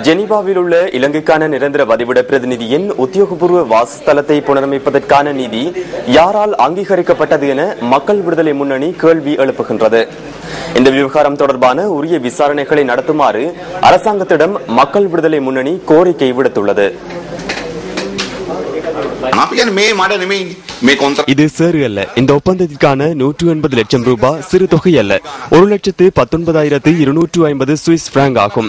ஜெனீவாவில் உள்ள இலங்கைக்கான நிரந்தர வதிவிட பிரதிநிதியின் உத்தியோகபூர்வ வாசஸ்தலத்தை புனரமைப்பதற்கான நிதி யாரால் அங்கீகரிக்கப்பட்டது என மக்கள் விடுதலை முன்னணி கேள்வி எழுப்புகின்றது. இந்த விவகாரம் தொடர்பான உரிய விசாரணைகளை நடத்துமாறு அரசாங்கத்திடம் மக்கள் விடுதலை முன்னணி கோரிக்கை விடுத்துள்ளது. இது சேறு அல்ல. இந்த ஒப்பந்தத்திற்கான 180 லட்சம் ரூபாய் சிறு தொகை அல்ல. 1,19,250 சுவிஸ் பிராங்க் ஆகும்.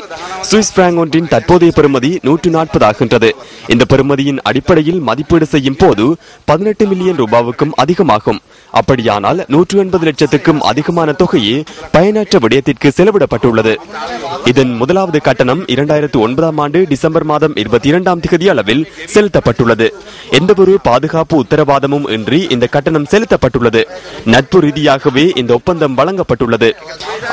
சுவிஸ் பிராங்க் ஒன்றின் தற்போதைய பெறுமதி 140 ஆகின்றது. இந்த பெறுமதியின் அடிப்படையில் மதிப்பீடு செய்யும் போது 18 மில்லியன் ரூபாவுக்கும் அதிகமாகும். அப்படியானால் 180 லட்சத்துக்கும் அதிகமான தொகையே பயனற்ற விடயத்திற்கு செலவிடப்பட்டுள்ளது. இதன் முதலாவது கட்டணம் 2009 ஆண்டு டிசம்பர் மாதம் 22ஆம் தேதி அளவில் செலுத்தப்பட்டுள்ளது. எந்தவொரு பாதுகாப்பு உத்தரவாதமும் இன்றி இந்த கட்டணம் செலுத்தப்பட்டுள்ளது. நட்பு ரீதியாகவே இந்த ஒப்பந்தம் வழங்கப்பட்டுள்ளது.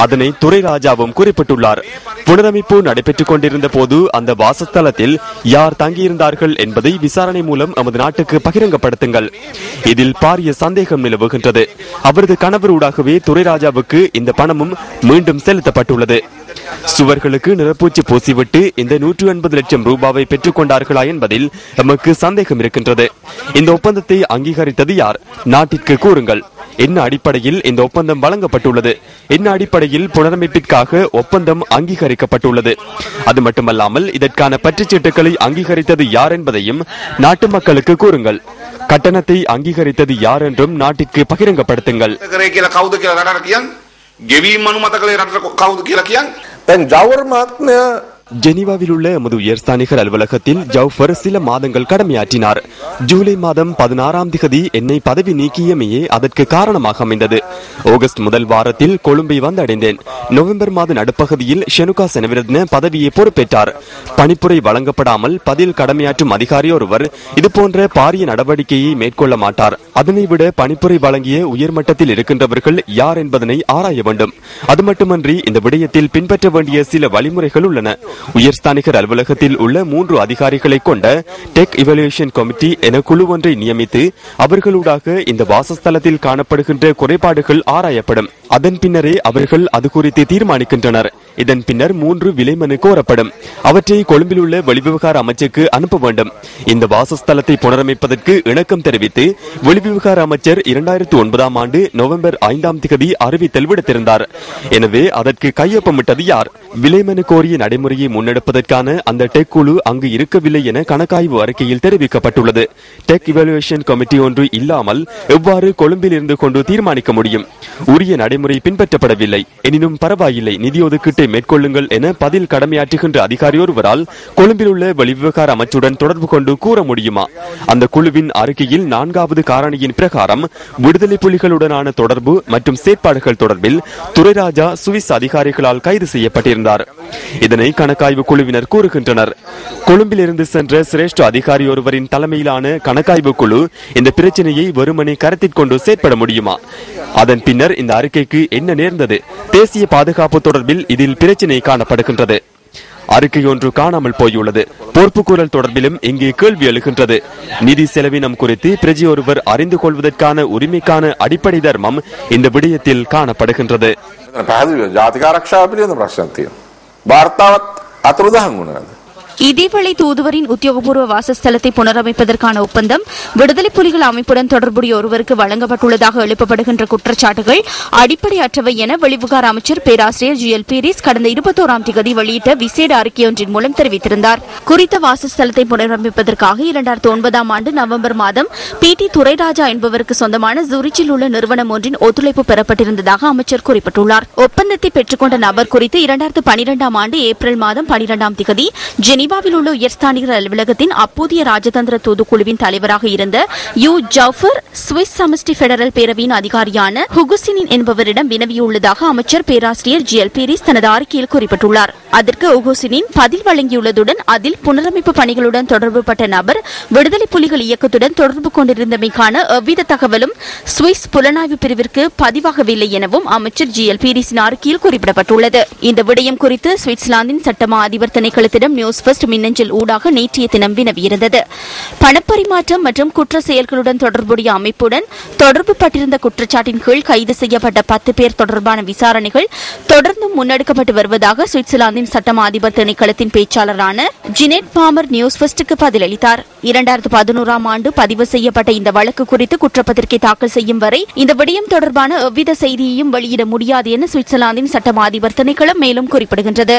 அதனை துரைராஜாவும் குறிப்பிட்டுள்ளார். புனரமைப்பு நடைபெற்றுக் கொண்டிருந்த போது அந்த வாசஸ்தலத்தில் யார் தங்கியிருந்தார்கள் என்பதை விசாரணை மூலம் நமது நாட்டுக்கு பகிரங்கப்படுத்துங்கள். இதில் பாரிய சந்தேகம் நிலவுகின்றது. அவரது கணவர் ஊடாகவே துரைராஜாவுக்கு இந்த பணமும் மீண்டும் செலுத்தப்பட்டுள்ளது. சுவர்களுக்கு நிறப்பூச்சி பூசிவிட்டு இந்த 180 லட்சம் ரூபாவை பெற்றுக் கொண்டார்களா என்பதில் நமக்கு சந்தேகம் இருக்கின்றது. இந்த ஒப்பந்தத்தை அங்கீகரித்தது யார்? நாட்டிற்கு கூறுங்கள். என்ன அடிப்படையில் இந்த ஒப்பந்தம் வழங்கப்பட்டுள்ளது? என்ன அடிப்படையில் புனரமைப்பிற்காக ஒப்பந்தம் அங்கீகரிக்கப்பட்டுள்ளது? அது மட்டுமல்லாமல் இதற்கான பற்றுச்சீட்டுகளை அங்கீகரித்தது யார் என்பதையும் நாட்டு மக்களுக்கு கூறுங்கள். கட்டணத்தை அங்கீகரித்தது யார் என்றும் நாட்டிற்கு பகிரங்கப்படுத்துங்கள். ஜெனீவாவில் உள்ள எமது உயர்ஸ்தானிகர் அலுவலகத்தில் ஜவுஃபர் சில மாதங்கள் கடமையாற்றினார். ஜூலை மாதம் 16ஆம் தேதி என்னை பதவி நீக்கியமையே அதற்கு காரணமாக அமைந்தது. ஆகஸ்ட் முதல் வாரத்தில் கொழும்பை வந்தடைந்தேன். நவம்பர் மாத நடுப்பகுதியில் ஷெனுகா செனவிரத்ன பதவியை பொறுப்பேற்றார். பணிப்புரை வழங்கப்படாமல் பதில் கடமையாற்றும் அதிகாரி ஒருவர் இதுபோன்ற பாரிய நடவடிக்கையை மேற்கொள்ள மாட்டார். அதனை விட பணிப்புரை வழங்கிய உயர்மட்டத்தில் இருக்கின்றவர்கள் யார் என்பதனை ஆராய வேண்டும். அது மட்டுமன்றி இந்த விடயத்தில் பின்பற்ற வேண்டிய சில வழிமுறைகள் உள்ளன. உயர்ஸ்தானிகர் அலுவலகத்தில் உள்ள 3 அதிகாரிகளை கொண்ட டெக் இவலுவேஷன் கமிட்டி என குழு ஒன்றை நியமித்து அவர்களூடாக இந்த வாசஸ்தலத்தில் காணப்படுகின்ற குறைபாடுகள் ஆராயப்படும். அதன் பின்னரே அவர்கள் அது குறித்து தீர்மானிக்கின்றனர். இதன் பின்னர் 3 விலைமனு கோரப்படும். அவற்றை கொழும்பில் உள்ள வெளிவிவகார அமைச்சுக்கு அனுப்ப வேண்டும். இந்த வாசஸ்தலத்தை புனரமைப்பதற்கு இணக்கம் தெரிவித்து வெளிவிவகார அமைச்சர் 2009ஆம் ஆண்டு நவம்பர் 5ஆம் தேதி அறிவித்தல் விடுத்திருந்தார். எனவே அதற்கு கையொப்பமிட்டது யார்? விலைமனு கோரிய நடைமுறையை முன்னெடுப்பதற்கான அந்த டெக் குழு அங்கு இருக்கவில்லை என கணக்காய்வு அறிக்கையில் தெரிவிக்கப்பட்டுள்ளது. டெக் இவலுவேஷன் கமிட்டி ஒன்று இல்லாமல் எவ்வாறு கொழும்பில் இருந்து கொண்டு தீர்மானிக்க முடியும்? உரிய நடைமுறை பின்பற்றப்படவில்லை. எனினும் பரவாயில்லை, நிதி ஒதுக்கீட்டை மேற்கொள்ளுங்கள் என பதில் கடமையாற்றுகின்ற அதிகாரி ஒருவரால் கொழும்பில் உள்ள வெளிவிவகார அமைச்சுடன் தொடர்பு கொண்டு கூற முடியுமா? அந்த குழுவின் அறிக்கையில் 4வது காரணியின் பிரகாரம் விடுதலை புலிகளுடனான தொடர்பு மற்றும் செயற்பாடுகள் தொடர்பில் துரைராஜா சுவிஸ் அதிகாரிகளால் கைது செய்யப்பட்டிருந்தார். இதனை கணக்காய்வு குழுவினர் கூறுகின்றனர். கொழும்பில் இருந்து சென்ற சிரேஷ்ட அதிகாரி ஒருவரின் தலைமையிலான கணக்காய்வு குழு இந்த பிரச்சனையை வெறுமனே கருத்தில் கொண்டு செயற்பட முடியுமா? அதன் பின்னர் இந்த அறிக்கைக்கு என்ன நேர்ந்தது? தேசிய பாதுகாப்பு தொடர்பில் இதில் பிரச்சனை காணப்படுகின்றது. அறிக்கை ஒன்று காணாமல் போயுள்ளது. பொறுப்புக்கூறல் தொடர்பிலும் இங்கே கேள்வி எழுகின்றது. நிதி செலவினம் குறித்து பிரஜை ஒருவர் அறிந்து கொள்வதற்கான உரிமைக்கான அடிப்படை தர்மம் இந்த விடயத்தில் காணப்படுகின்றது. இதேவேளை தூதுவரின் உத்தியோகபூர்வ வாசஸ்தலத்தை புனரமைப்பதற்கான ஒப்பந்தம் விடுதலை புலிகள் அமைப்புடன் தொடர்புடைய ஒருவருக்கு வழங்கப்பட்டுள்ளதாக எழுப்பப்படுகின்ற குற்றச்சாட்டுகள் அடிப்படையற்றவை என வெளிவிவகார அமைச்சர் பேராசிரியர் ஜி எல் பீரிஸ் கடந்த 21ஆம் தேதி வெளியிட்ட விசேட அறிக்கையொன்றின் மூலம் தெரிவித்திருந்தார். குறித்த வாசஸ்தலத்தை புனரமைப்பதற்காக 2009ஆம் ஆண்டு நவம்பர் மாதம் PT துரைராஜா என்பவருக்கு சொந்தமான ஜூரிச்சில் உள்ள நிறுவனம் ஒன்றின் ஒத்துழைப்பு பெறப்பட்டிருந்ததாக அமைச்சர் குறிப்பிட்டுள்ளார். ஒப்பந்தத்தை பெற்றுக்கொண்ட நபர் குறித்து 2012ஆம் ஆண்டு ஏப்ரல் மாதம் 12ஆம் தேதி ஜெனீவாவில் உள்ள உயர்ஸ்தானிகர் அலுவலகத்தின் அப்போதைய ராஜதந்திர தூதுக்குழுவின் தலைவராக இருந்த யூ ஜவுஃபர் சுவிஸ் சமஷ்டி பெடரல் பேரவையின் அதிகாரியான ஹுகுசினின் என்பவரிடம் வினவியுள்ளதாக அமைச்சர் பேராசிரியர் ஜி எல் பீரிஸ் தனது அறிக்கையில் குறிப்பிட்டுள்ளார். அதற்கு ஹுகுசினின் பதில் வழங்கியுள்ளதுடன் அதில் புனரமைப்பு பணிகளுடன் தொடர்புபட்ட நபர் விடுதலை புலிகள் இயக்கத்துடன் தொடர்பு கொண்டிருந்தமைக்கான எவ்வித தகவலும் சுவிஸ் புலனாய்வு பிரிவிற்கு பதிவாகவில்லை எனவும் அமைச்சர் ஜி எல் பீரிஸின் அறிக்கையில் குறிப்பிடப்பட்டுள்ளது. இந்த விடயம் குறித்து சுவிட்சர்லாந்தின் சட்டமா அதிபர் திணைக்களத்திடம் நியூஸ் போஸ்ட் மின்னஞ்சல் ஊடாக நேற்றைய தினம் வினவியிருந்தது. பணப்பரிமாற்றம் மற்றும் குற்ற செயல்களுடன் தொடர்புடைய அமைப்புடன் தொடர்பு பட்டிருந்த குற்றச்சாட்டின் கீழ் கைது செய்யப்பட்ட 10 பேர் தொடர்பான விசாரணைகள் தொடர்ந்து முன்னெடுக்கப்பட்டு வருவதாக சுவிட்சர்லாந்தின் சட்டம் அதிபர் திணைக்களத்தின் பேச்சாளரான ஜினெட் பாமர் நியூஸ் ஃபர்ஸ்டுக்கு பதிலளித்தார். 2011ஆம் ஆண்டு பதிவு செய்யப்பட்ட இந்த வழக்கு குறித்து குற்றப்பத்திரிகை தாக்கல் செய்யும் வரை இந்த விடயம் தொடர்பான எவ்வித செய்தியையும் வெளியிட முடியாது என சுவிட்சர்லாந்தின் சட்டம் அதிபர் திணைக்களம் மேலும் குறிப்பிடுகின்றது.